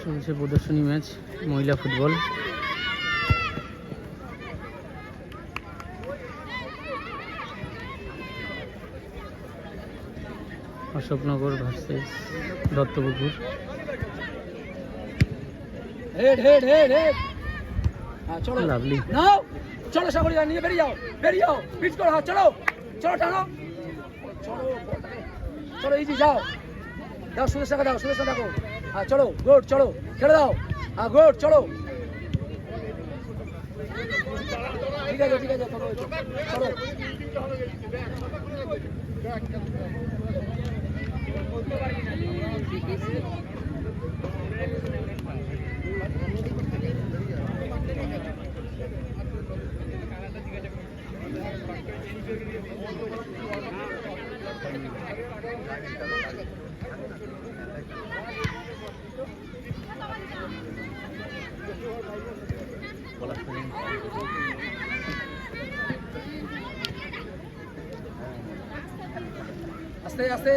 চলছে প্রদর্শনী ম্যাচ মহিলা football. Ashoknagar versus Duttapukur. Head head head head. চলো লাভলি। নাও চলো সকলে নিয়ে বেরিয়ে যাও পিচ করো। হ্যাঁ চলো চলো টানো চলো চলো ইজি যাও দাও সুরেশ দাও সুরেশ দেখো। হ্যাঁ চলো গুড চলো খেলে দাও। হ্যাঁ গুড চলো ঠিক আছে চলো আস্তে আস্তে